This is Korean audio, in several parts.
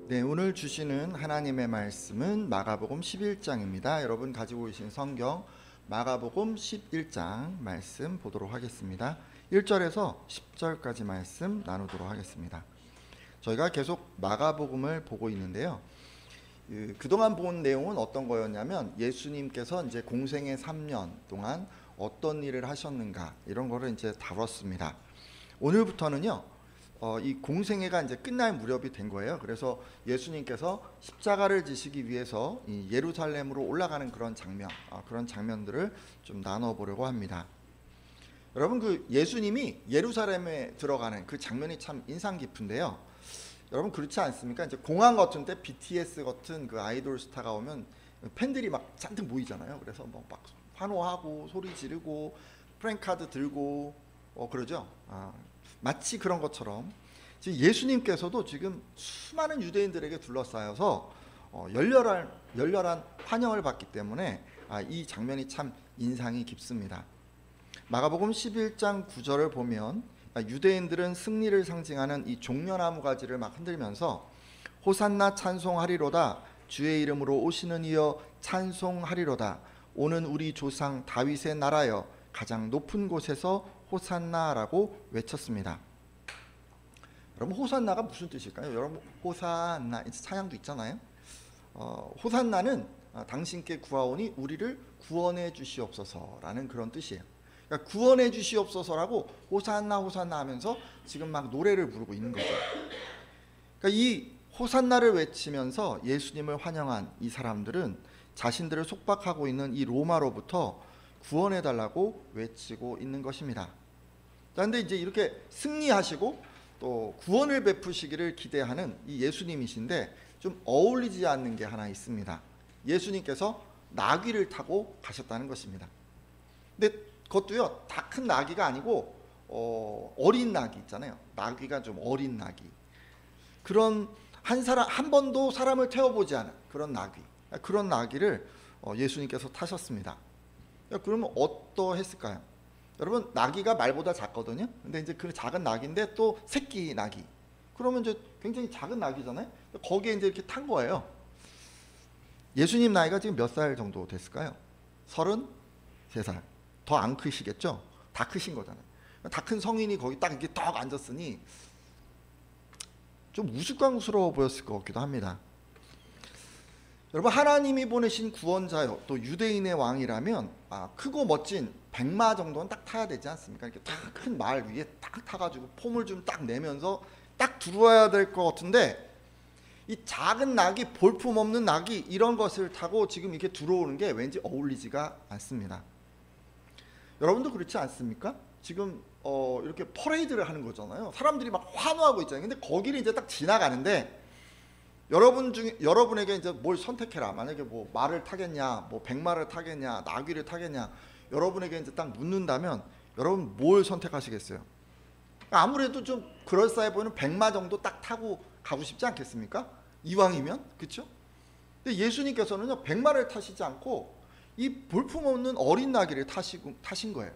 네, 오늘 주시는 하나님의 말씀은 마가복음 11장입니다. 여러분 가지고 계신 성경 마가복음 11장 말씀 보도록 하겠습니다. 1절에서 10절까지 말씀 나누도록 하겠습니다. 저희가 계속 마가복음을 보고 있는데요. 그동안 본 내용은 어떤 거였냐면 예수님께서 이제 공생의 3년 동안 어떤 일을 하셨는가 이런 거를 이제 다뤘습니다. 오늘부터는요. 이 공생애가 이제 끝날 무렵이 된 거예요. 그래서 예수님께서 십자가를 지시기 위해서 이 예루살렘으로 올라가는 그런 장면들을 좀 나눠보려고 합니다. 여러분 그 예수님이 예루살렘에 들어가는 그 장면이 참 인상 깊은데요. 여러분 그렇지 않습니까? 이제 공항 같은 데 BTS 같은 그 아이돌 스타가 오면 팬들이 막 잔뜩 모이잖아요. 그래서 뭐 막 환호하고 소리 지르고 프랭카드 들고 그러죠. 마치 그런 것처럼 지금 예수님께서도 지금 수많은 유대인들에게 둘러싸여서 열렬한 환영을 받기 때문에 이 장면이 참 인상이 깊습니다. 마가복음 11장 9절을 보면 유대인들은 승리를 상징하는 이 종려나무 가지를 막 흔들면서 호산나 찬송하리로다, 주의 이름으로 오시는 이여 찬송하리로다, 오는 우리 조상 다윗의 나라여 가장 높은 곳에서 호산나라고 외쳤습니다. 여러분 호산나가 무슨 뜻일까요? 여러분 호산나 찬양도 있잖아요. 호산나는 당신께 구하오니 우리를 구원해 주시옵소서라는 그런 뜻이에요. 그러니까 구원해 주시옵소서라고 호산나 호산나 하면서 지금 막 노래를 부르고 있는 거죠. 그러니까 이 호산나를 외치면서 예수님을 환영한 이 사람들은 자신들을 속박하고 있는 이 로마로부터 구원해 달라고 외치고 있는 것입니다. 그런데 이제 이렇게 승리하시고 또 구원을 베푸시기를 기대하는 이 예수님이신데 좀 어울리지 않는 게 하나 있습니다. 예수님께서 나귀를 타고 가셨다는 것입니다. 근데 그것도요, 다 큰 나귀가 아니고 어린 나귀 있잖아요. 나귀가 좀 어린 나귀. 그런 한 번도 사람을 태워보지 않은 그런 나귀. 그런 나귀를 예수님께서 타셨습니다. 그러면 어떠했을까요? 여러분 나귀가 말보다 작거든요. 근데 이제 그 작은 나귀인데 또 새끼 나귀. 그러면 이제 굉장히 작은 나귀잖아요. 거기에 이제 이렇게 탄 거예요. 예수님 나이가 지금 몇 살 정도 됐을까요? 33살. 더 안 크시겠죠? 다 크신 거잖아요. 다 큰 성인이 거기 딱 이렇게 딱 앉았으니 좀 우스꽝스러워 보였을 것 같기도 합니다. 여러분 하나님이 보내신 구원자요 또 유대인의 왕이라면 크고 멋진 백마 정도는 딱 타야 되지 않습니까? 이렇게 딱 큰 말 위에 딱 타가지고 폼을 좀 딱 내면서 딱 들어와야 될 것 같은데 이 작은 나귀, 볼품없는 나귀 이런 것을 타고 지금 이렇게 들어오는 게 왠지 어울리지가 않습니다. 여러분도 그렇지 않습니까? 지금 이렇게 퍼레이드를 하는 거잖아요. 사람들이 막 환호하고 있잖아요. 근데 거기를 이제 딱 지나가는데 여러분에게 이제 뭘 선택해라. 만약에 뭐 말을 타겠냐, 뭐 백마를 타겠냐, 나귀를 타겠냐. 여러분에게 이제 딱 묻는다면 여러분 뭘 선택하시겠어요? 아무래도 좀 그럴싸해 보이는 백마 정도 딱 타고 가고 싶지 않겠습니까? 이왕이면 그렇죠? 근데 예수님께서는요 백마를 타시지 않고 이 볼품없는 어린 나귀를 타신 거예요.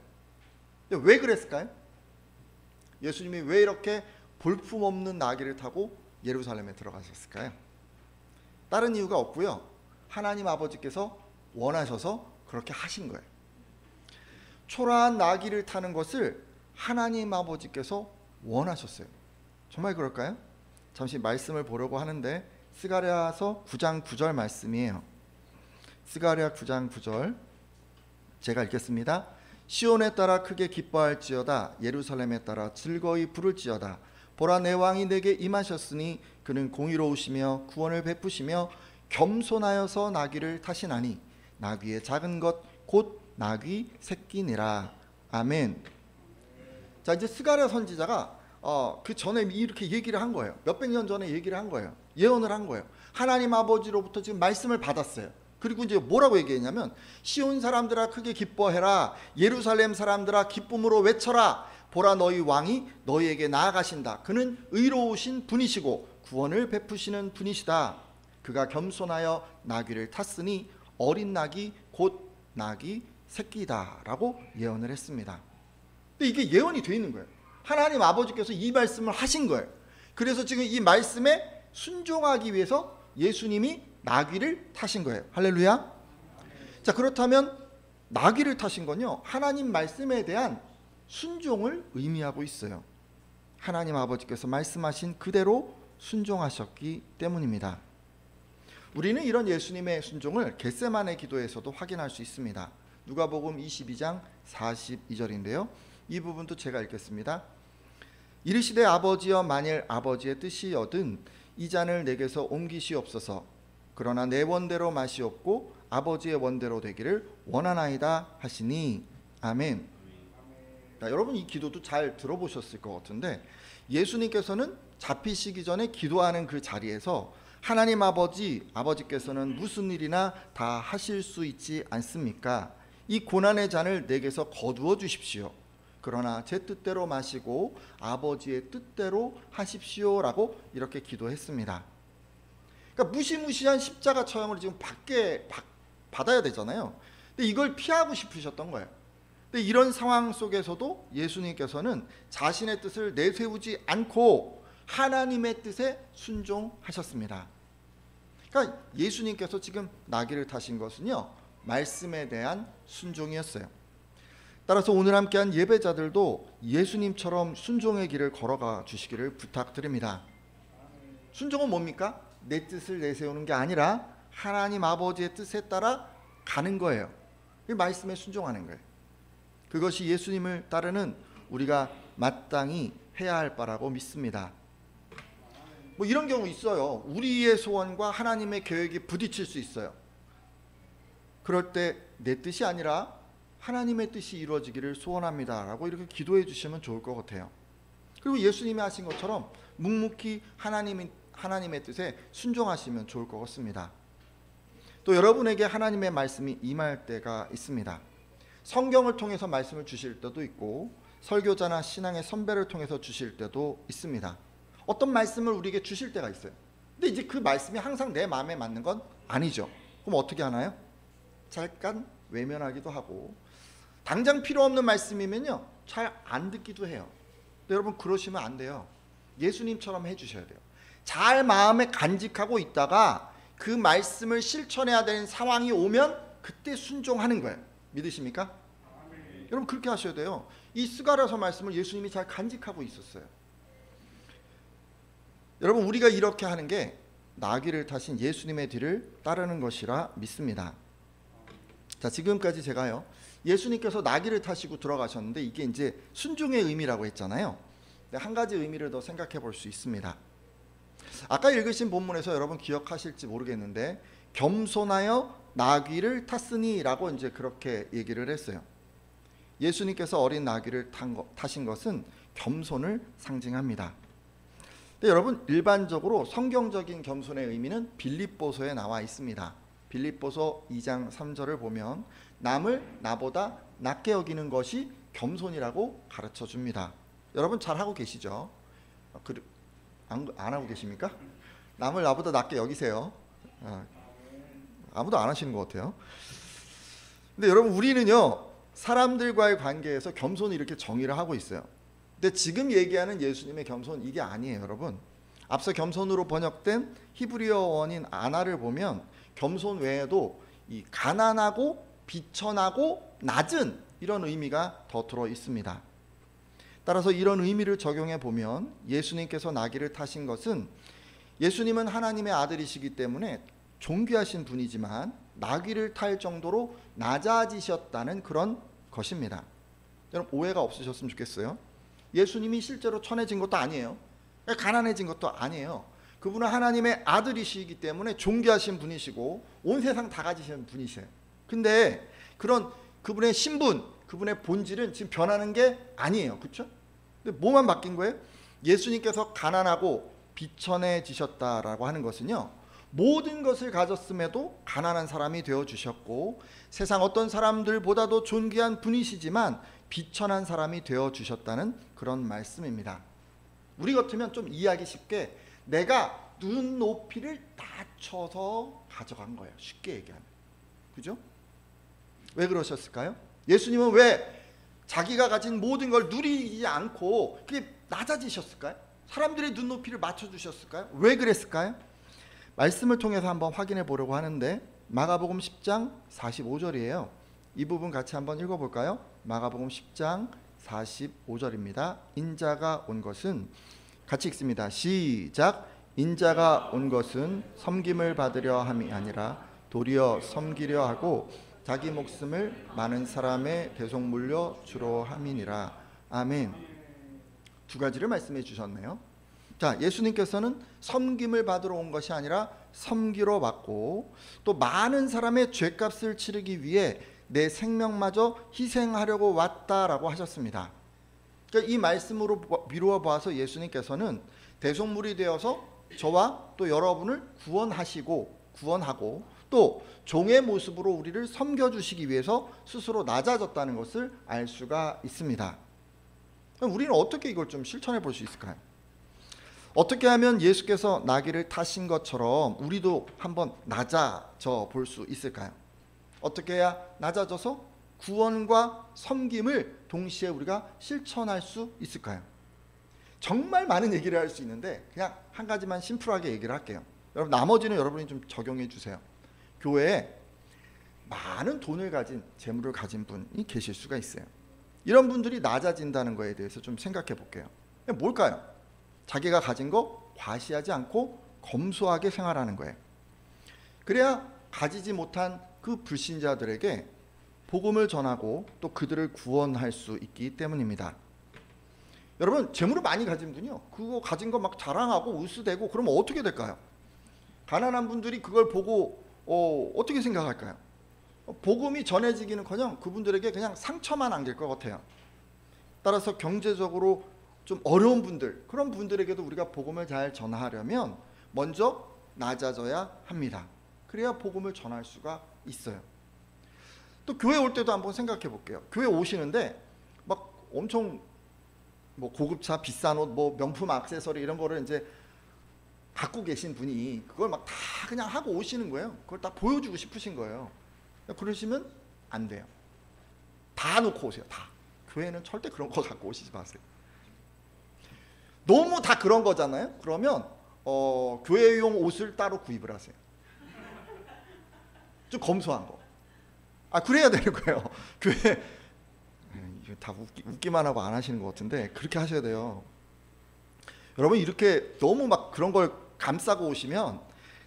근데 왜 그랬을까요? 예수님이 왜 이렇게 볼품없는 나귀를 타고 예루살렘에 들어가셨을까요? 다른 이유가 없고요. 하나님 아버지께서 원하셔서 그렇게 하신 거예요. 초라한 나귀를 타는 것을 하나님 아버지께서 원하셨어요. 정말 그럴까요? 잠시 말씀을 보려고 하는데 스가랴서 9장 9절 말씀이에요. 스가랴 9장 9절 제가 읽겠습니다. 시온에 따라 크게 기뻐할지어다, 예루살렘에 따라 즐거이 부를지어다. 보라 내 왕이 내게 임하셨으니 그는 공의로우시며 구원을 베푸시며 겸손하여서 나귀를 타시나니 나귀의 작은 것 곧 나귀 새끼니라. 아멘. 자 이제 스가랴 선지자가 그 전에 이렇게 얘기를 한 거예요. 몇백 년 전에 얘기를 한 거예요. 예언을 한 거예요. 하나님 아버지로부터 지금 말씀을 받았어요. 그리고 이제 뭐라고 얘기했냐면 시온 사람들아 크게 기뻐해라, 예루살렘 사람들아 기쁨으로 외쳐라. 보라 너희 왕이 너희에게 나아가신다. 그는 의로우신 분이시고 구원을 베푸시는 분이시다. 그가 겸손하여 나귀를 탔으니 어린 나귀 곧 나귀 새끼다 라고 예언을 했습니다. 근데 이게 예언이 되어 있는 거예요. 하나님 아버지께서 이 말씀을 하신 거예요. 그래서 지금 이 말씀에 순종하기 위해서 예수님이 나귀를 타신 거예요. 할렐루야. 자, 그렇다면 나귀를 타신 건요, 하나님 말씀에 대한 순종을 의미하고 있어요. 하나님 아버지께서 말씀하신 그대로 순종하셨기 때문입니다. 우리는 이런 예수님의 순종을 겟세마네 기도에서도 확인할 수 있습니다. 누가복음 22장 42절인데요. 이 부분도 제가 읽겠습니다. 이르시되 아버지여, 만일 아버지의 뜻이여든 이 잔을 내게서 옮기시옵소서. 그러나 내 원대로 마시옵고 아버지의 원대로 되기를 원하나이다 하시니. 아멘. 자, 여러분 이 기도도 잘 들어보셨을 것 같은데, 예수님께서는 잡히시기 전에 기도하는 그 자리에서 하나님 아버지께서는 무슨 일이나 다 하실 수 있지 않습니까? 이 고난의 잔을 내게서 거두어 주십시오. 그러나 제 뜻대로 마시고 아버지의 뜻대로 하십시오라고 이렇게 기도했습니다. 그러니까 무시무시한 십자가 처형을 지금 받아야 되잖아요. 근데 이걸 피하고 싶으셨던 거예요. 근데 이런 상황 속에서도 예수님께서는 자신의 뜻을 내세우지 않고 하나님의 뜻에 순종하셨습니다. 그러니까 예수님께서 지금 나귀를 타신 것은요, 말씀에 대한 순종이었어요. 따라서 오늘 함께한 예배자들도 예수님처럼 순종의 길을 걸어가 주시기를 부탁드립니다. 순종은 뭡니까? 내 뜻을 내세우는 게 아니라 하나님 아버지의 뜻에 따라 가는 거예요. 이 말씀에 순종하는 거예요. 그것이 예수님을 따르는 우리가 마땅히 해야 할 바라고 믿습니다. 뭐 이런 경우 있어요. 우리의 소원과 하나님의 계획이 부딪힐 수 있어요. 그럴 때 내 뜻이 아니라 하나님의 뜻이 이루어지기를 소원합니다 라고 이렇게 기도해 주시면 좋을 것 같아요. 그리고 예수님이 하신 것처럼 묵묵히 하나님의 뜻에 순종하시면 좋을 것 같습니다. 또 여러분에게 하나님의 말씀이 임할 때가 있습니다. 성경을 통해서 말씀을 주실 때도 있고 설교자나 신앙의 선배를 통해서 주실 때도 있습니다. 어떤 말씀을 우리에게 주실 때가 있어요. 근데 이제 그 말씀이 항상 내 마음에 맞는 건 아니죠. 그럼 어떻게 하나요? 잠깐 외면하기도 하고, 당장 필요 없는 말씀이면요 잘 안 듣기도 해요. 근데 여러분 그러시면 안 돼요. 예수님처럼 해주셔야 돼요. 잘 마음에 간직하고 있다가 그 말씀을 실천해야 되는 상황이 오면 그때 순종하는 거예요. 믿으십니까? 여러분 그렇게 하셔야 돼요. 이 스가랴서 말씀을 예수님이 잘 간직하고 있었어요. 여러분 우리가 이렇게 하는 게 나귀를 타신 예수님의 뒤를 따르는 것이라 믿습니다. 자, 지금까지 제가요 예수님께서 나귀를 타시고 들어가셨는데 이게 이제 순종의 의미라고 했잖아요. 한 가지 의미를 더 생각해 볼 수 있습니다. 아까 읽으신 본문에서 여러분 기억하실지 모르겠는데 겸손하여 나귀를 탔으니 라고 이제 그렇게 얘기를 했어요. 예수님께서 어린 나귀를 타신 것은 겸손을 상징합니다. 근데 여러분 일반적으로 성경적인 겸손의 의미는 빌립보서에 나와 있습니다. 빌립보서 2장 3절을 보면 남을 나보다 낮게 여기는 것이 겸손이라고 가르쳐 줍니다. 여러분 잘하고 계시죠? 안 하고 계십니까? 남을 나보다 낮게 여기세요. 아무도 안 하시는 것 같아요. 근데 여러분 우리는요 사람들과의 관계에서 겸손을 이렇게 정의를 하고 있어요. 근데 지금 얘기하는 예수님의 겸손 이게 아니에요. 여러분 앞서 겸손으로 번역된 히브리어 원인 아나를 보면 겸손 외에도 이 가난하고 비천하고 낮은 이런 의미가 더 들어 있습니다. 따라서 이런 의미를 적용해 보면 예수님께서 나귀를 타신 것은 예수님은 하나님의 아들이시기 때문에 존귀하신 분이지만 나귀를 탈 정도로 낮아지셨다는 그런 것입니다. 여러분 오해가 없으셨으면 좋겠어요. 예수님이 실제로 천해진 것도 아니에요. 가난해진 것도 아니에요. 그분은 하나님의 아들이시기 때문에 존귀하신 분이시고 온 세상 다 가지신 분이세요. 근데 그런 그분의 신분, 그분의 본질은 지금 변하는 게 아니에요. 그렇죠? 근데 뭐만 바뀐 거예요? 예수님께서 가난하고 비천해지셨다라고 하는 것은요 모든 것을 가졌음에도 가난한 사람이 되어주셨고 세상 어떤 사람들보다도 존귀한 분이시지만 비천한 사람이 되어주셨다는 그런 말씀입니다. 우리 같으면 좀 이해하기 쉽게 내가 눈높이를 낮춰서 가져간 거예요. 쉽게 얘기하면. 그죠? 왜 그러셨을까요? 예수님은 왜 자기가 가진 모든 걸 누리지 않고 그게 낮아지셨을까요? 사람들의 눈높이를 맞춰주셨을까요? 왜 그랬을까요? 말씀을 통해서 한번 확인해 보려고 하는데 마가복음 10장 45절이에요. 이 부분 같이 한번 읽어볼까요? 마가복음 10장 45절입니다. 인자가 온 것은, 같이 읽습니다. 시작. 인자가 온 것은 섬김을 받으려 함이 아니라 도리어 섬기려 하고 자기 목숨을 많은 사람의 대속물로 주로 함이니라. 아멘. 두 가지를 말씀해 주셨네요. 자, 예수님께서는 섬김을 받으러 온 것이 아니라 섬기러 왔고, 또 많은 사람의 죄값을 치르기 위해 내 생명마저 희생하려고 왔다라고 하셨습니다. 그러니까 이 말씀으로 미루어 보아서 예수님께서는 대속물이 되어서 저와 또 여러분을 구원하고 또 종의 모습으로 우리를 섬겨주시기 위해서 스스로 낮아졌다는 것을 알 수가 있습니다. 우리는 어떻게 이걸 좀 실천해 볼 수 있을까요? 어떻게 하면 예수께서 나귀를 타신 것처럼 우리도 한번 낮아져 볼 수 있을까요? 어떻게 해야 낮아져서 구원과 섬김을 동시에 우리가 실천할 수 있을까요? 정말 많은 얘기를 할 수 있는데 그냥 한 가지만 심플하게 얘기를 할게요. 여러분, 나머지는 여러분이 좀 적용해 주세요. 교회에 많은 돈을 가진, 재물을 가진 분이 계실 수가 있어요. 이런 분들이 낮아진다는 거에 대해서 좀 생각해 볼게요. 뭘까요? 자기가 가진 거 과시하지 않고 검소하게 생활하는 거예요. 그래야 가지지 못한 그 불신자들에게 복음을 전하고 또 그들을 구원할 수 있기 때문입니다. 여러분, 재물을 많이 가진 분이요, 그거 가진 거 막 자랑하고 으스대고 그러면 어떻게 될까요? 가난한 분들이 그걸 보고 어떻게 생각할까요? 복음이 전해지기는커녕 그분들에게 그냥 상처만 안길 것 같아요. 따라서 경제적으로 좀 어려운 분들, 그런 분들에게도 우리가 복음을 잘 전하려면 먼저 낮아져야 합니다. 그래야 복음을 전할 수가 있어요. 또 교회 올 때도 한번 생각해 볼게요. 교회 오시는데 막 엄청 뭐 고급차, 비싼 옷, 뭐 명품 액세서리 이런 거를 이제 갖고 계신 분이 그걸 막 다 그냥 하고 오시는 거예요. 그걸 다 보여주고 싶으신 거예요. 그러시면 안 돼요. 다 놓고 오세요. 다. 교회는 절대 그런 거 갖고 오시지 마세요. 너무 다 그런 거잖아요. 그러면 교회용 옷을 따로 구입을 하세요. 좀 검소한 거. 그래야 되는 거예요. 교회 다 웃기만 하고 안 하시는 것 같은데 그렇게 하셔야 돼요. 여러분, 이렇게 너무 막 그런 걸 감싸고 오시면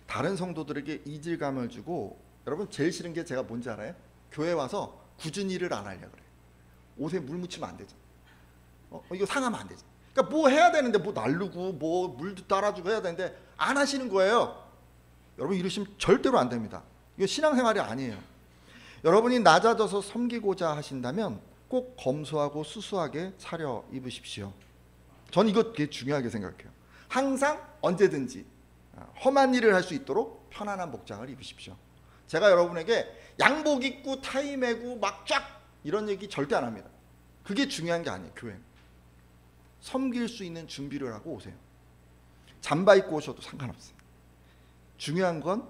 다른 성도들에게 이질감을 주고, 여러분 제일 싫은 게 제가 뭔지 알아요? 교회 와서 굳은 일을 안 하려고 그래요. 옷에 물 묻히면 안 되죠. 이거 상하면 안 되죠. 그러니까 뭐 해야 되는데 뭐 날르고 뭐 물도 따라주고 해야 되는데 안 하시는 거예요. 여러분, 이러시면 절대로 안 됩니다. 이거 신앙생활이 아니에요. 여러분이 낮아져서 섬기고자 하신다면 꼭 검소하고 수수하게 차려 입으십시오. 전 이거 되게 중요하게 생각해요. 항상 언제든지 험한 일을 할 수 있도록 편안한 복장을 입으십시오. 제가 여러분에게 양복 입고 타이 매고 막 쫙 이런 얘기 절대 안 합니다. 그게 중요한 게 아니에요. 교회는 섬길 수 있는 준비를 하고 오세요. 잠바 입고 오셔도 상관없어요. 중요한 건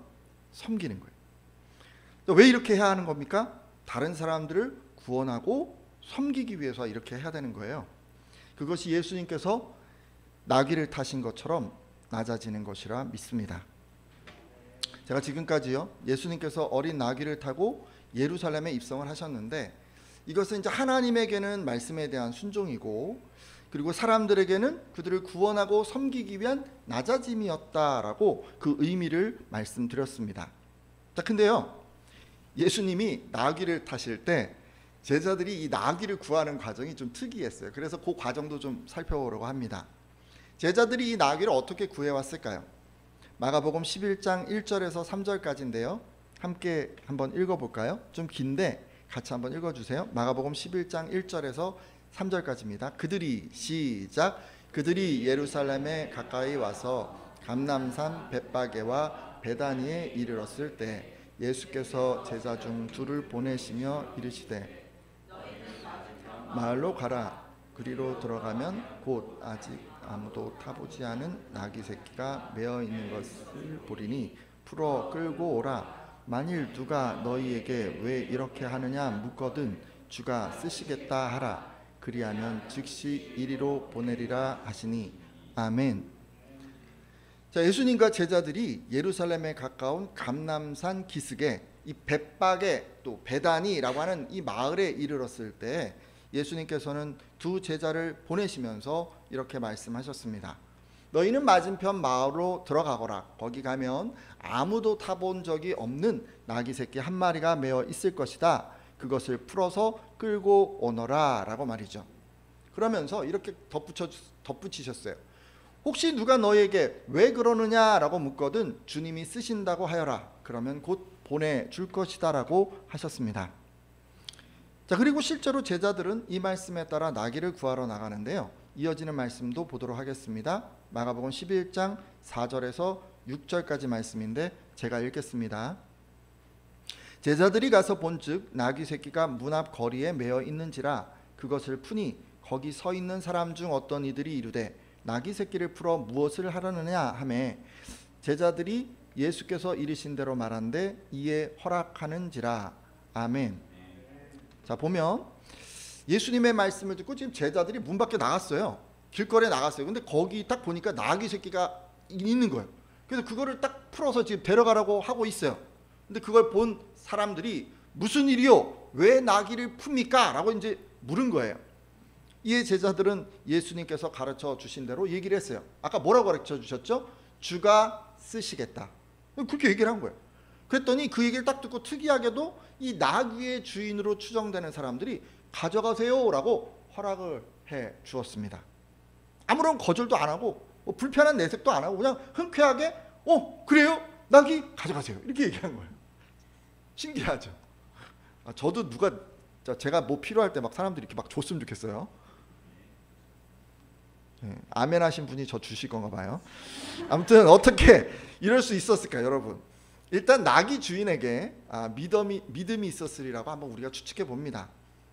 섬기는 거예요. 왜 이렇게 해야 하는 겁니까? 다른 사람들을 구원하고 섬기기 위해서 이렇게 해야 되는 거예요. 그것이 예수님께서 나귀를 타신 것처럼 낮아지는 것이라 믿습니다. 제가 지금까지요, 예수님께서 어린 나귀를 타고 예루살렘에 입성을 하셨는데, 이것은 이제 하나님에게는 말씀에 대한 순종이고, 그리고 사람들에게는 그들을 구원하고 섬기기 위한 낮아짐이었다라고 그 의미를 말씀드렸습니다. 자, 근데요, 예수님이 나귀를 타실 때 제자들이 이 나귀를 구하는 과정이 좀 특이했어요. 그래서 그 과정도 좀 살펴보려고 합니다. 제자들이 이 나귀를 어떻게 구해왔을까요? 마가복음 11장 1절에서 3절까지인데요. 함께 한번 읽어볼까요? 좀 긴데 같이 한번 읽어주세요. 마가복음 11장 1절에서 3절까지입니다. 그들이 예루살렘에 가까이 와서 감람산 벳바게와 베다니에 이르렀을 때 예수께서 제자 중 둘을 보내시며 이르시되 마을로 가라. 그리로 들어가면 곧 아직 아무도 타보지 않은 나귀 새끼가 메어 있는 것을 보리니 풀어 끌고 오라. 만일 누가 너희에게 왜 이렇게 하느냐 묻거든 주가 쓰시겠다 하라. 그리하면 즉시 이리로 보내리라 하시니 아멘. 자, 예수님과 제자들이 예루살렘에 가까운 감람산 기슭에 이 벳박에 또 베다니라고 하는 이 마을에 이르렀을 때 예수님께서는 두 제자를 보내시면서 이렇게 말씀하셨습니다. 너희는 맞은편 마을로 들어가거라. 거기 가면 아무도 타본 적이 없는 나귀 새끼 한 마리가 매어 있을 것이다. 그것을 풀어서 끌고 오너라 라고 말이죠. 그러면서 이렇게 덧붙이셨어요. 혹시 누가 너에게 왜 그러느냐라고 묻거든 주님이 쓰신다고 하여라. 그러면 곧 보내줄 것이다 라고 하셨습니다. 자, 그리고 실제로 제자들은 이 말씀에 따라 나귀를 구하러 나가는데요. 이어지는 말씀도 보도록 하겠습니다. 마가복음 11장 4절에서 6절까지 말씀인데 제가 읽겠습니다. 제자들이 가서 본즉 나귀 새끼가 문 앞 거리에 매어 있는지라 그것을 푸니 거기 서 있는 사람 중 어떤 이들이 이르되 나귀 새끼를 풀어 무엇을 하려느냐 하매 제자들이 예수께서 이르신 대로 말한데 이에 허락하는지라. 아멘. 자, 보면 예수님의 말씀을 듣고 지금 제자들이 문 밖에 나갔어요. 길거리에 나갔어요. 근데 거기 딱 보니까 나귀 새끼가 있는 거예요. 그래서 그거를 딱 풀어서 지금 데려가라고 하고 있어요. 근데 그걸 본 사람들이 무슨 일이요? 왜 나귀를 풉니까? 라고 이제 물은 거예요. 이에 제자들은 예수님께서 가르쳐 주신 대로 얘기를 했어요. 아까 뭐라고 가르쳐 주셨죠? 주가 쓰시겠다. 그렇게 얘기를 한 거예요. 그랬더니 그 얘기를 딱 듣고 특이하게도 이 나귀의 주인으로 추정되는 사람들이 가져가세요 라고 허락을 해 주었습니다. 아무런 거절도 안 하고 불편한 내색도 안 하고 그냥 흔쾌하게 그래요? 나귀 가져가세요 이렇게 얘기한 거예요. 신기하죠. 저도 제가 뭐 필요할 때 막 사람들이 이렇게 막 줬으면 좋겠어요. 아멘 하신 분이 저 주실 건가 봐요. 아무튼 어떻게 이럴 수 있었을까요, 여러분? 일단 나귀 주인에게 믿음이 있었으리라고 한번 우리가 추측해 봅니다.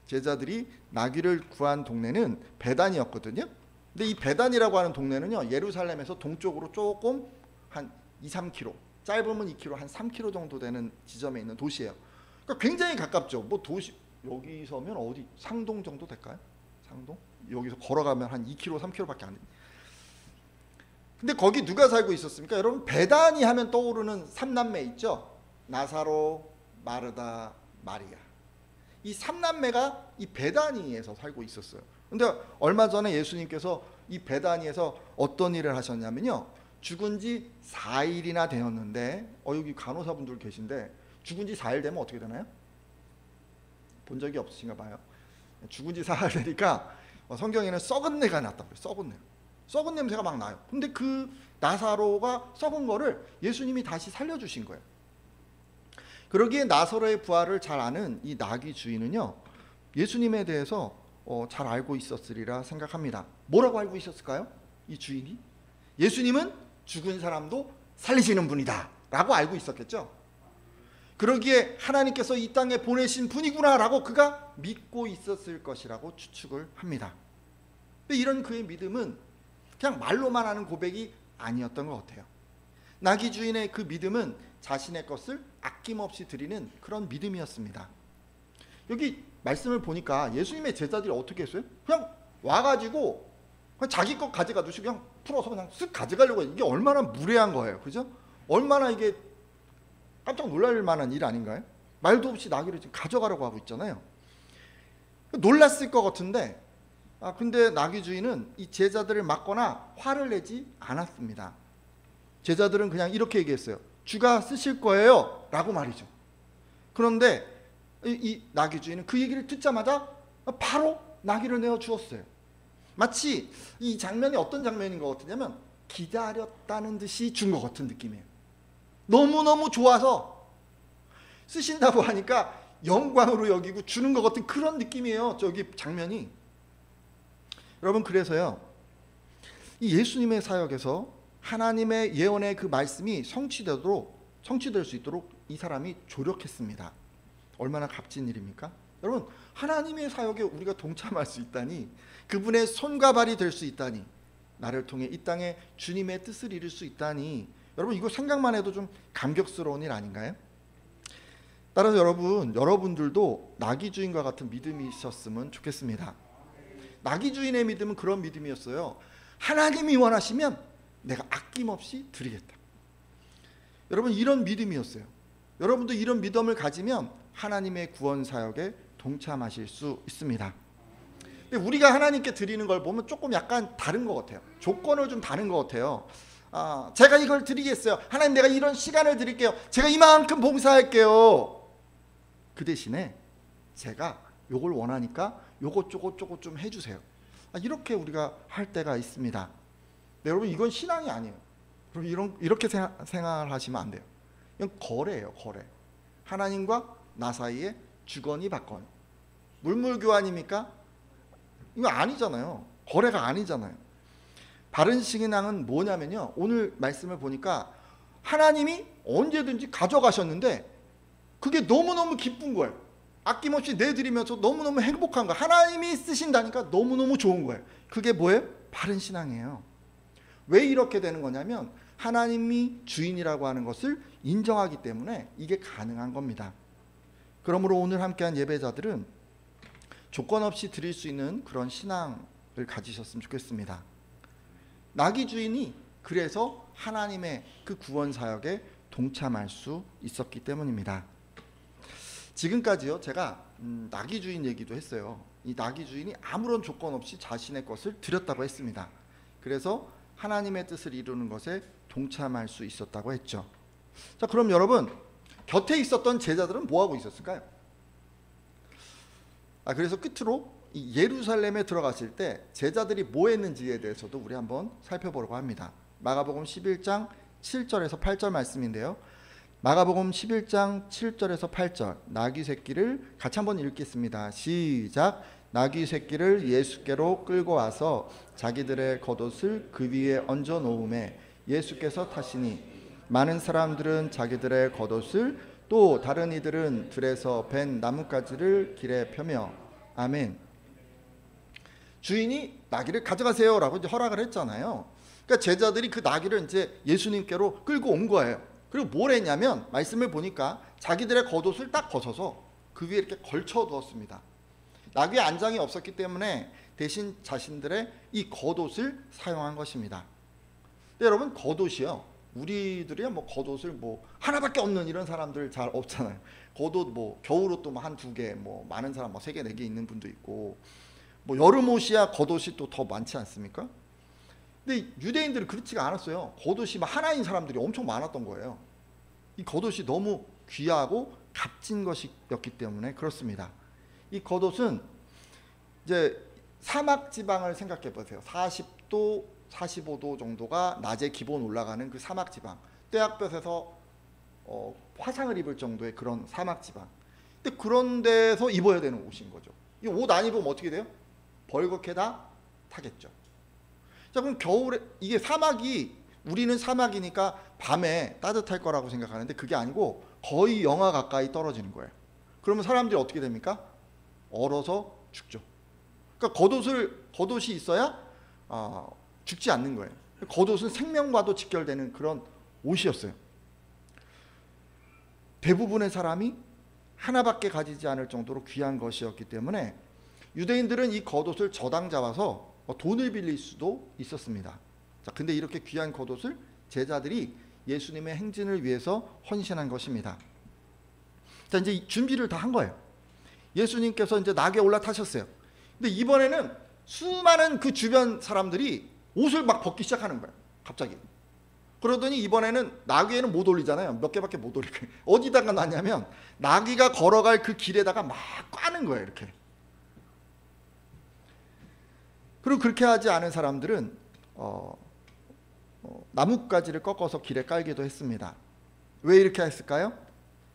제자들이 나귀를 구한 동네는 베단이었거든요. 근데 이 베단이라고 하는 동네는요, 예루살렘에서 동쪽으로 조금 한 2-3km, 짧으면 2km, 한 3km 정도 되는 지점에 있는 도시예요. 그러니까 굉장히 가깝죠. 뭐 도시 여기서면 어디 상동 정도 될까요? 상동? 여기서 걸어가면 한 2km, 3km밖에 안 됩니다. 근데 거기 누가 살고 있었습니까? 여러분, 베다니 하면 떠오르는 3남매 있죠? 나사로, 마르다, 마리아. 이 3남매가 이 베다니에서 살고 있었어요. 근데 얼마 전에 예수님께서 이 베다니에서 어떤 일을 하셨냐면요, 죽은 지 4일이나 되었는데 여기 간호사분들 계신데 죽은 지 4일 되면 어떻게 되나요? 본 적이 없으신가 봐요. 죽은 지 4일 되니까 성경에는 썩은 내가 났다고 그래요. 썩은 냄새가 막 나요. 근데 그 나사로가 썩은 거를 예수님이 다시 살려주신 거예요. 그러기에 나사로의 부활을 잘 아는 이 나귀 주인은요, 예수님에 대해서 잘 알고 있었으리라 생각합니다. 뭐라고 알고 있었을까요? 이 주인이? 예수님은 죽은 사람도 살리시는 분이다 라고 알고 있었겠죠. 그러기에 하나님께서 이 땅에 보내신 분이구나 라고 그가 믿고 있었을 것이라고 추측을 합니다. 근데 이런 그의 믿음은 그냥 말로만 하는 고백이 아니었던 것 같아요. 나귀 주인의 그 믿음은 자신의 것을 아낌없이 드리는 그런 믿음이었습니다. 여기 말씀을 보니까 예수님의 제자들이 어떻게 했어요? 그냥 와가지고 그냥 자기 것 가져가듯이 그냥 풀어서 그냥 쓱 가져가려고 해요. 이게 얼마나 무례한 거예요. 그죠? 얼마나 이게 깜짝 놀랄 만한 일 아닌가요? 말도 없이 나귀를 지금 가져가려고 하고 있잖아요. 놀랐을 것 같은데 근데 나귀 주인은 이 제자들을 맞거나 화를 내지 않았습니다. 제자들은 그냥 이렇게 얘기했어요. 주가 쓰실 거예요 라고 말이죠. 그런데 이 나귀 주인은 그 얘기를 듣자마자 바로 나귀를 내어 주었어요. 마치 이 장면이 어떤 장면인 것 같으냐면 기다렸다는 듯이 준 것 같은 느낌이에요. 너무너무 좋아서 쓰신다고 하니까 영광으로 여기고 주는 것 같은 그런 느낌이에요. 저기 장면이. 여러분, 그래서요, 이 예수님의 사역에서 하나님의 예언의 그 말씀이 성취될 수 있도록 이 사람이 조력했습니다. 얼마나 값진 일입니까? 여러분, 하나님의 사역에 우리가 동참할 수 있다니, 그분의 손과 발이 될 수 있다니, 나를 통해 이 땅에 주님의 뜻을 이룰 수 있다니, 여러분 이거 생각만 해도 좀 감격스러운 일 아닌가요? 따라서 여러분들도 나귀 주인과 같은 믿음이 있었으면 좋겠습니다. 나귀 주인의 믿음은 그런 믿음이었어요. 하나님이 원하시면 내가 아낌없이 드리겠다. 여러분 이런 믿음이었어요. 여러분도 이런 믿음을 가지면 하나님의 구원 사역에 동참하실 수 있습니다. 근데 우리가 하나님께 드리는 걸 보면 조금 약간 다른 것 같아요. 조건을 좀 다른 것 같아요. 제가 이걸 드리겠어요. 하나님 내가 이런 시간을 드릴게요. 제가 이만큼 봉사할게요. 그 대신에 제가 요걸 원하니까 요것 저것 좀 해주세요. 이렇게 우리가 할 때가 있습니다. 네, 여러분 이건 신앙이 아니에요. 그럼 이렇게 생각하시면 안 돼요. 이건 거래예요. 거래. 하나님과 나 사이에 주거니 받거니. 물물교환입니까? 이거 아니잖아요. 거래가 아니잖아요. 바른 신앙은 뭐냐면요, 오늘 말씀을 보니까 하나님이 언제든지 가져가셨는데 그게 너무너무 기쁜 거예요. 아낌없이 내드리면서 너무너무 행복한 거예요. 하나님이 쓰신다니까 너무너무 좋은 거예요. 그게 뭐예요? 바른 신앙이에요. 왜 이렇게 되는 거냐면 하나님이 주인이라고 하는 것을 인정하기 때문에 이게 가능한 겁니다. 그러므로 오늘 함께한 예배자들은 조건 없이 드릴 수 있는 그런 신앙을 가지셨으면 좋겠습니다. 나귀 주인이 그래서 하나님의 그 구원 사역에 동참할 수 있었기 때문입니다. 지금까지요, 제가 나귀 주인 얘기도 했어요. 이 나귀 주인이 아무런 조건 없이 자신의 것을 드렸다고 했습니다. 그래서 하나님의 뜻을 이루는 것에 동참할 수 있었다고 했죠. 자, 그럼 여러분 곁에 있었던 제자들은 뭐 하고 있었을까요? 그래서 끝으로 이 예루살렘에 들어갔을 때 제자들이 뭐 했는지에 대해서도 우리 한번 살펴보려고 합니다. 마가복음 11장 7절에서 8절 말씀인데요. 마가복음 11장 7절에서 8절 나귀 새끼를 같이 한번 읽겠습니다. 시작. 나귀 새끼를 예수께로 끌고 와서 자기들의 겉옷을 그 위에 얹어 놓음에 예수께서 타시니 많은 사람들은 자기들의 겉옷을 또 다른 이들은 들에서 벤 나뭇가지를 길에 펴며 아멘. 주인이 나귀를 가져가세요 라고 이제 허락을 했잖아요. 그러니까 제자들이 그 나귀를 이제 예수님께로 끌고 온 거예요. 그리고 뭘 했냐면 말씀을 보니까 자기들의 겉옷을 딱 벗어서 그 위에 이렇게 걸쳐 두었습니다. 나귀의 안장이 없었기 때문에 대신 자신들의 이 겉옷을 사용한 것입니다. 근데 여러분 겉옷이요, 우리들이야 뭐 겉옷을 뭐 하나밖에 없는 이런 사람들 잘 없잖아요. 겉옷 뭐 겨울옷도 뭐 한두 개, 뭐 많은 사람 뭐 3개 4개 있는 분도 있고, 뭐 여름옷이야 겉옷이 또 더 많지 않습니까? 근데 유대인들은 그렇지가 않았어요. 겉옷이 막 하나인 사람들이 엄청 많았던 거예요. 이 겉옷이 너무 귀하고 값진 것이었기 때문에 그렇습니다. 이 겉옷은 이제 사막 지방을 생각해 보세요. 40도, 45도 정도가 낮에 기본 올라가는 그 사막 지방, 떼약볕에서 화상을 입을 정도의 그런 사막 지방. 근데 그런 데서 입어야 되는 옷인 거죠. 이 옷 안 입으면 어떻게 돼요? 벌겋게 타겠죠. 자, 그럼 겨울에 이게 사막이, 우리는 사막이니까 밤에 따뜻할 거라고 생각하는데 그게 아니고 거의 영하 가까이 떨어지는 거예요. 그러면 사람들이 어떻게 됩니까? 얼어서 죽죠. 그러니까 겉옷이 있어야 죽지 않는 거예요. 겉옷은 생명과도 직결되는 그런 옷이었어요. 대부분의 사람이 하나밖에 가지지 않을 정도로 귀한 것이었기 때문에 유대인들은 이 겉옷을 저당 잡아서 돈을 빌릴 수도 있었습니다. 자, 근데 이렇게 귀한 겉옷을 제자들이 예수님의 행진을 위해서 헌신한 것입니다. 자, 이제 준비를 다 한 거예요. 예수님께서 이제 낙에 올라타셨어요. 근데 이번에는 수많은 그 주변 사람들이 옷을 막 벗기 시작하는 거예요. 갑자기. 그러더니 이번에는 나귀에는 못 올리잖아요. 몇 개밖에 못 올리고. 어디다가 놨냐면 나귀가 걸어갈 그 길에다가 막 꽈는 거예요. 이렇게. 그리고 그렇게 하지 않은 사람들은 나뭇가지를 꺾어서 길에 깔기도 했습니다. 왜 이렇게 했을까요?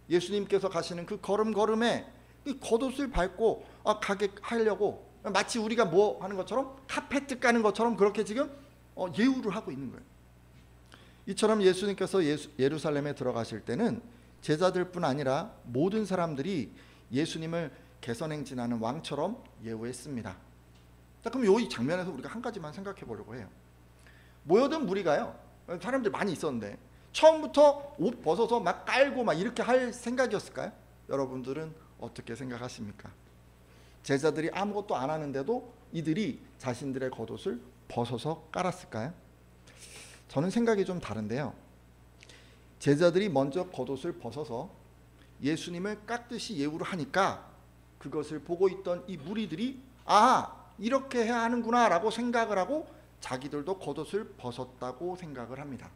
예수님께서 가시는 그 걸음걸음에 이 겉옷을 밟고 가게 하려고, 마치 우리가 뭐 하는 것처럼 카페트 까는 것처럼 그렇게 지금 예우를 하고 있는 거예요. 이처럼 예수님께서 예루살렘에 들어가실 때는 제자들뿐 아니라 모든 사람들이 예수님을 개선행진하는 왕처럼 예우했습니다. 자, 그럼 이 장면에서 우리가 한 가지만 생각해 보려고 해요. 모여든 무리가요, 사람들 많이 있었는데 처음부터 옷 벗어서 막 깔고 막 이렇게 할 생각이었을까요? 여러분들은 어떻게 생각하십니까? 제자들이 아무것도 안 하는데도 이들이 자신들의 겉옷을 벗어서 깔았을까요? 저는 생각이 좀 다른데요. 제자들이 먼저 겉옷을 벗어서 예수님을 깎듯이 예우를 하니까 그것을 보고 있던 이 무리들이 이렇게 해야 하는구나 라고 생각을 하고 자기들도 겉옷을 벗었다고 생각을 합니다.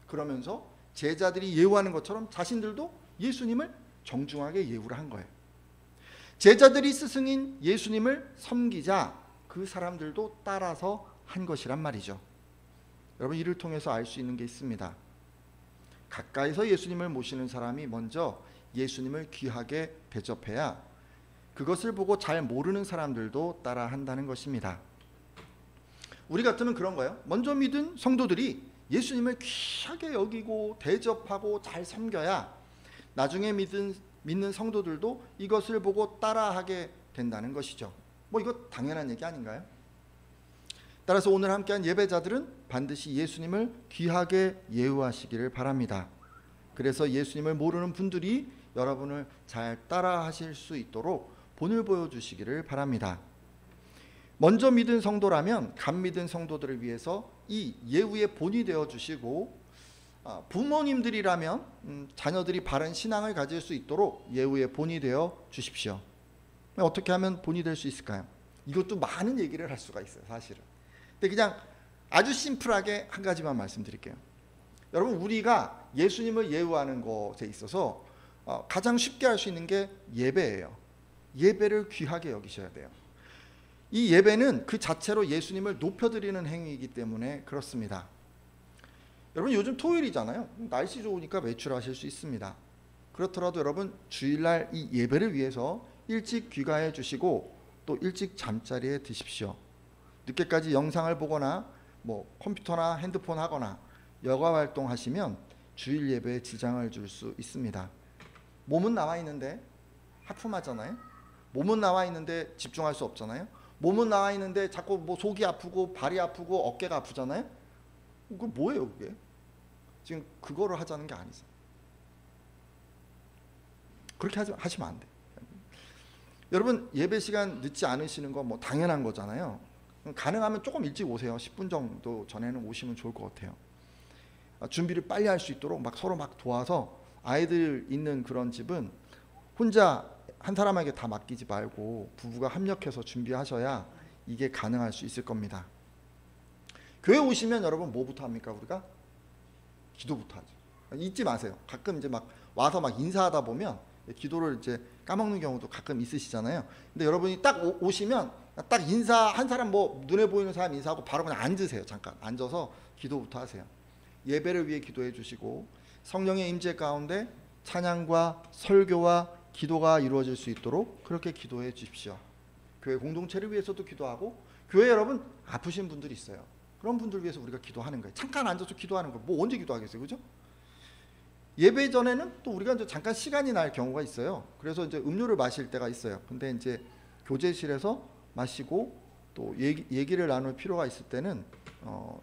그러면서 제자들이 예우하는 것처럼 자신들도 예수님을 정중하게 예우를 한 거예요. 제자들이 스승인 예수님을 섬기자 그 사람들도 따라서 한 것이란 말이죠. 여러분, 이를 통해서 알 수 있는 게 있습니다. 가까이서 예수님을 모시는 사람이 먼저 예수님을 귀하게 대접해야 그것을 보고 잘 모르는 사람들도 따라 한다는 것입니다. 우리 같으면 그런 거예요. 먼저 믿은 성도들이 예수님을 귀하게 여기고 대접하고 잘 섬겨야 나중에 믿는 성도들도 이것을 보고 따라하게 된다는 것이죠. 이거 당연한 얘기 아닌가요? 따라서 오늘 함께한 예배자들은 반드시 예수님을 귀하게 예우하시기를 바랍니다. 그래서 예수님을 모르는 분들이 여러분을 잘 따라하실 수 있도록 본을 보여주시기를 바랍니다. 먼저 믿은 성도라면 간 믿은 성도들을 위해서 이 예우의 본이 되어주시고, 부모님들이라면 자녀들이 바른 신앙을 가질 수 있도록 예우의 본이 되어 주십시오. 어떻게 하면 본이 될 수 있을까요? 이것도 많은 얘기를 할 수가 있어요, 사실은. 근데 그냥 아주 심플하게 한 가지만 말씀드릴게요. 여러분, 우리가 예수님을 예우하는 것에 있어서 가장 쉽게 할 수 있는 게 예배예요. 예배를 귀하게 여기셔야 돼요. 이 예배는 그 자체로 예수님을 높여드리는 행위이기 때문에 그렇습니다. 여러분, 요즘 토요일이잖아요. 날씨 좋으니까 외출하실 수 있습니다. 그렇더라도 여러분, 주일날 이 예배를 위해서 일찍 귀가해 주시고 또 일찍 잠자리에 드십시오. 늦게까지 영상을 보거나 컴퓨터나 핸드폰 하거나 여가 활동하시면 주일 예배에 지장을 줄 수 있습니다. 몸은 나와 있는데 하품하잖아요. 몸은 나와 있는데 집중할 수 없잖아요. 몸은 나와 있는데 자꾸 속이 아프고 발이 아프고 어깨가 아프잖아요. 그거 뭐예요, 그게? 지금 그거를 하자는 게 아니죠. 그렇게 하시면 안 돼. 여러분, 예배 시간 늦지 않으시는 건 당연한 거잖아요. 가능하면 조금 일찍 오세요. 10분 정도 전에는 오시면 좋을 것 같아요. 준비를 빨리 할 수 있도록 서로 도와서, 아이들 있는 그런 집은 혼자 한 사람에게 다 맡기지 말고 부부가 합력해서 준비하셔야 이게 가능할 수 있을 겁니다. 교회 오시면 여러분 뭐부터 합니까? 우리가 기도부터 하죠. 잊지 마세요. 가끔 이제 와서 인사하다 보면 기도를 이제 까먹는 경우도 가끔 있으시잖아요. 근데 여러분이 딱 오시면 딱 인사 한 사람 눈에 보이는 사람 인사하고 바로 그냥 앉으세요. 잠깐 앉아서 기도부터 하세요. 예배를 위해 기도해 주시고, 성령의 임재 가운데 찬양과 설교와 기도가 이루어질 수 있도록 그렇게 기도해 주십시오. 교회 공동체를 위해서도 기도하고, 교회 여러분 아프신 분들이 있어요. 그런 분들 위해서 우리가 기도하는 거예요. 잠깐 앉아서 기도하는 거예요. 언제 기도하겠어요, 그죠? 예배 전에는 또 우리가 이제 잠깐 시간이 날 경우가 있어요. 그래서 이제 음료를 마실 때가 있어요. 근데 이제 교제실에서 마시고 또 얘기를 나눌 필요가 있을 때는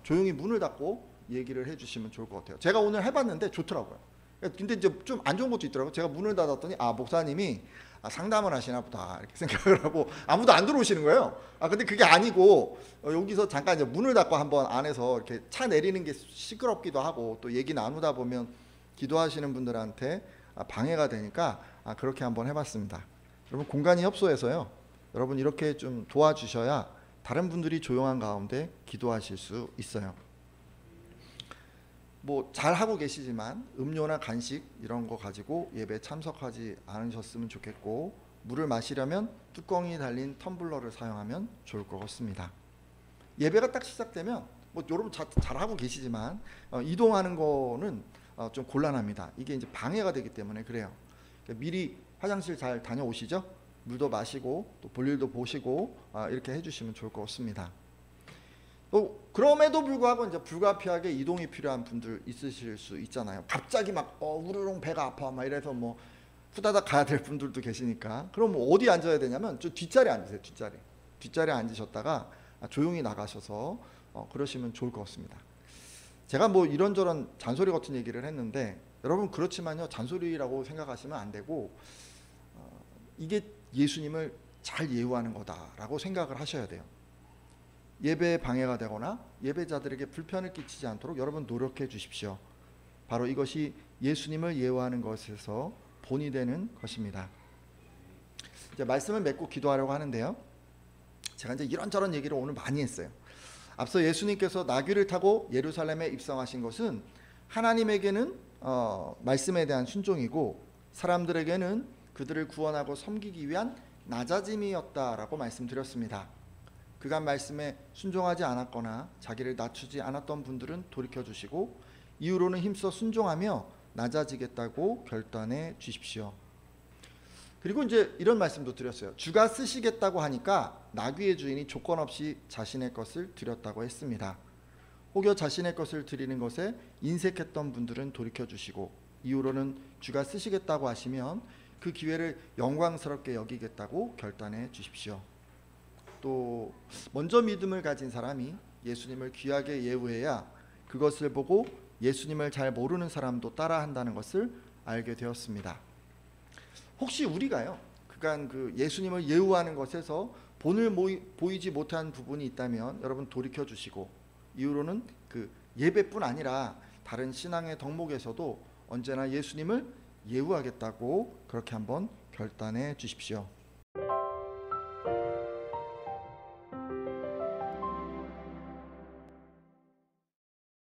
조용히 문을 닫고 얘기를 해주시면 좋을 것 같아요. 제가 오늘 해봤는데 좋더라고요. 근데 이제 좀 안 좋은 것도 있더라고요. 제가 문을 닫았더니 목사님이 상담을 하시나 보다 이렇게 생각을 하고 아무도 안 들어오시는 거예요. 근데 그게 아니고 여기서 잠깐 이제 문을 닫고 한번 안에서 이렇게 차 내리는 게 시끄럽기도 하고 또 얘기 나누다 보면 기도하시는 분들한테 방해가 되니까 그렇게 한번 해봤습니다. 여러분, 공간이 협소해서요. 여러분 이렇게 좀 도와주셔야 다른 분들이 조용한 가운데 기도하실 수 있어요. 잘 하고 계시지만 음료나 간식 이런 거 가지고 예배에 참석하지 않으셨으면 좋겠고, 물을 마시려면 뚜껑이 달린 텀블러를 사용하면 좋을 것 같습니다. 예배가 딱 시작되면 여러분 잘 하고 계시지만 이동하는 거는 좀 곤란합니다. 이게 이제 방해가 되기 때문에 그래요. 미리 화장실 잘 다녀오시죠. 물도 마시고 또 볼일도 보시고 이렇게 해주시면 좋을 것 같습니다. 그럼에도 불구하고 이제 불가피하게 이동이 필요한 분들 있으실 수 있잖아요. 갑자기 우르릉 배가 아파 이래서 후다닥 가야 될 분들도 계시니까, 그럼 어디 앉아야 되냐면 저 뒷자리에 앉으세요. 뒷자리에 앉으셨다가 조용히 나가셔서 그러시면 좋을 것 같습니다. 제가 이런저런 잔소리 같은 얘기를 했는데 여러분, 그렇지만요, 잔소리라고 생각하시면 안 되고 이게 예수님을 잘 예우하는 거다라고 생각을 하셔야 돼요. 예배에 방해가 되거나 예배자들에게 불편을 끼치지 않도록 여러분 노력해 주십시오. 바로 이것이 예수님을 예우하는 것에서 본이 되는 것입니다. 이제 말씀을 맺고 기도하려고 하는데요. 제가 이제 이런저런 얘기를 오늘 많이 했어요. 앞서 예수님께서 나귀를 타고 예루살렘에 입성하신 것은 하나님에게는 말씀에 대한 순종이고 사람들에게는 그들을 구원하고 섬기기 위한 낮아짐이었다라고 말씀드렸습니다. 그간 말씀에 순종하지 않았거나 자기를 낮추지 않았던 분들은 돌이켜주시고 이후로는 힘써 순종하며 낮아지겠다고 결단해 주십시오. 그리고 이제 이런 말씀도 드렸어요. 주가 쓰시겠다고 하니까 나귀의 주인이 조건 없이 자신의 것을 드렸다고 했습니다. 혹여 자신의 것을 드리는 것에 인색했던 분들은 돌이켜주시고 이후로는 주가 쓰시겠다고 하시면 그 기회를 영광스럽게 여기겠다고 결단해 주십시오. 또 먼저 믿음을 가진 사람이 예수님을 귀하게 예우해야 그것을 보고 예수님을 잘 모르는 사람도 따라한다는 것을 알게 되었습니다. 혹시 우리가요 그간 그 예수님을 예우하는 것에서 본을 보이지 못한 부분이 있다면 여러분 돌이켜 주시고 이후로는 그 예배뿐 아니라 다른 신앙의 덕목에서도 언제나 예수님을 예우하겠다고 그렇게 한번 결단해 주십시오.